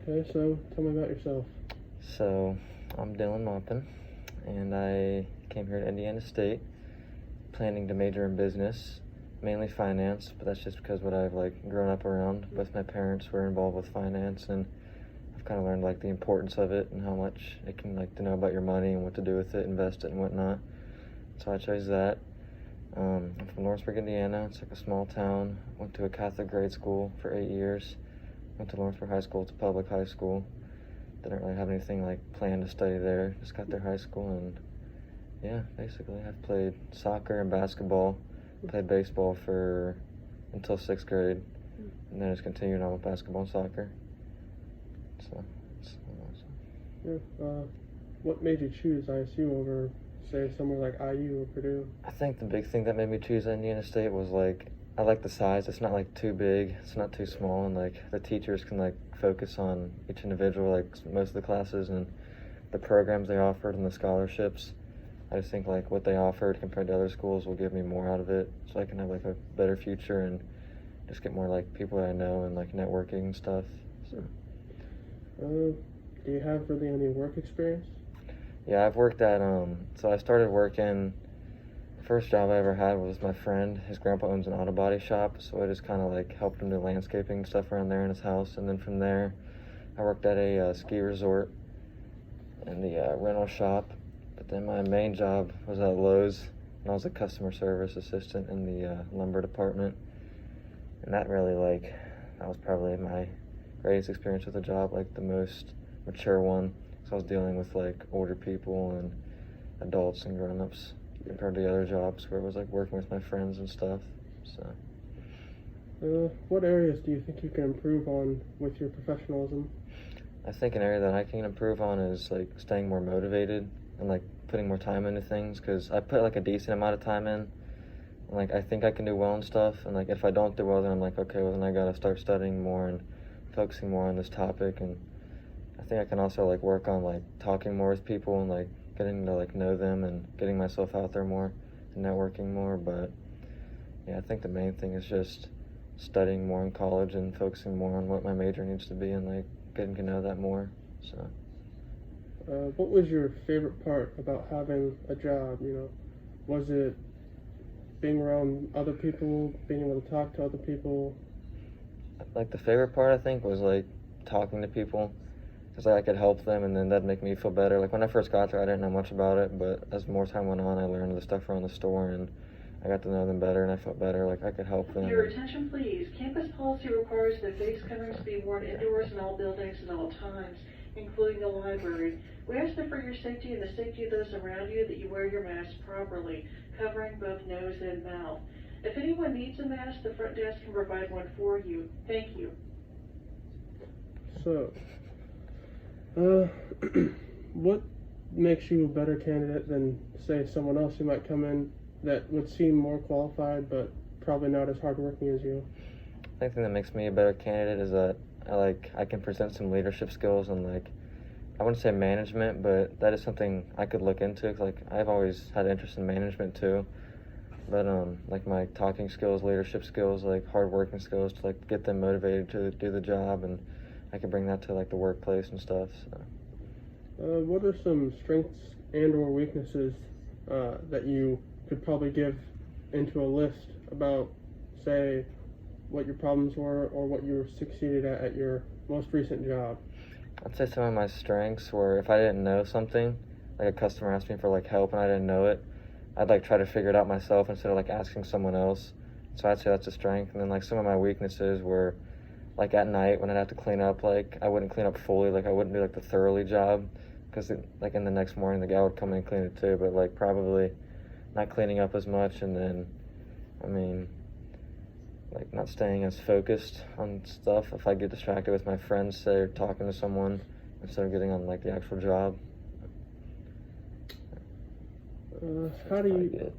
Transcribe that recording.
Okay, so tell me about yourself. So, I'm Dylan Maupin, and I came here to Indiana State planning to major in business, mainly finance, but that's just because what I've grown up around. Both my parents were involved with finance, and I've kind of learned the importance of it and how much it can to know about your money and what to do with it, invest it and whatnot. So I chose that. I'm from Lawrenceburg, Indiana. It's a small town. Went to a Catholic grade school for 8 years. Went to Lawrenceburg High School. It's a public high school. Didn't really have anything planned to study there. Just got there high school, and yeah, basically I've played soccer and basketball. Played baseball until 6th grade, and then just continued on with basketball and soccer. So it's Yeah. What made you choose ISU over, say, somewhere like IU or Purdue? I think the big thing that made me choose Indiana State was I like the size. It's not too big, it's not too small, and the teachers can focus on each individual, most of the classes and the programs they offered and the scholarships. I just think what they offered compared to other schools will give me more out of it, so I can have a better future and just get more people that I know and networking and stuff. So Do you have really any work experience? yeah, I've worked at so I started working. The first job I ever had was my friend. His grandpa owns an auto body shop, so I just kind of helped him do landscaping and stuff around there in his house. And then from there, I worked at a ski resort in the rental shop. But then my main job was at Lowe's, and I was a customer service assistant in the lumber department. And that really that was probably my greatest experience with the job, the most mature one. So I was dealing with older people and adults and grown-ups compared to the other jobs where it was working with my friends and stuff. So What areas do you think you can improve on with your professionalism? I think an area that I can improve on is staying more motivated and putting more time into things, because I put a decent amount of time in, and I think I can do well and stuff, and if I don't do well, then I'm okay, well then I gotta start studying more and focusing more on this topic. And I think I can also work on talking more with people and getting to know them and getting myself out there more and networking more. But yeah, I think the main thing is just studying more in college and focusing more on what my major needs to be and getting to know that more. So What was your favorite part about having a job? Was it being around other people, being able to talk to other people? the favorite part I think was talking to people, because I could help them and then that'd make me feel better. When I first got there, I didn't know much about it, but as more time went on, I learned the stuff around the store and I got to know them better, and I felt better, I could help them. Your attention please. Campus policy requires that face coverings be worn indoors in all buildings at all times, including the library. We ask that for your safety and the safety of those around you that you wear your mask properly, covering both nose and mouth. If anyone needs a mask, the front desk can provide one for you. Thank you. So, what makes you a better candidate than, say, someone else who might come in that would seem more qualified but probably not as hardworking as you? I think the thing that makes me a better candidate is that I can present some leadership skills and I wouldn't say management, but that is something I could look into, because I've always had interest in management too. But my talking skills, leadership skills, hard working skills to get them motivated to do the job, and I could bring that to the workplace and stuff. So What are some strengths and or weaknesses that you could probably give into a list about, say, what your problems were or what you succeeded at your most recent job? I'd say some of my strengths were, if I didn't know something, a customer asked me for help and I didn't know it, I'd try to figure it out myself instead of asking someone else. So I'd say that's a strength. And then some of my weaknesses were at night when I'd have to clean up, I wouldn't clean up fully, I wouldn't do the thoroughly job, because in the next morning the guy would come in and clean it too, but probably not cleaning up as much. And then not staying as focused on stuff if I get distracted with my friends, say, or talking to someone instead of getting on the actual job. How do you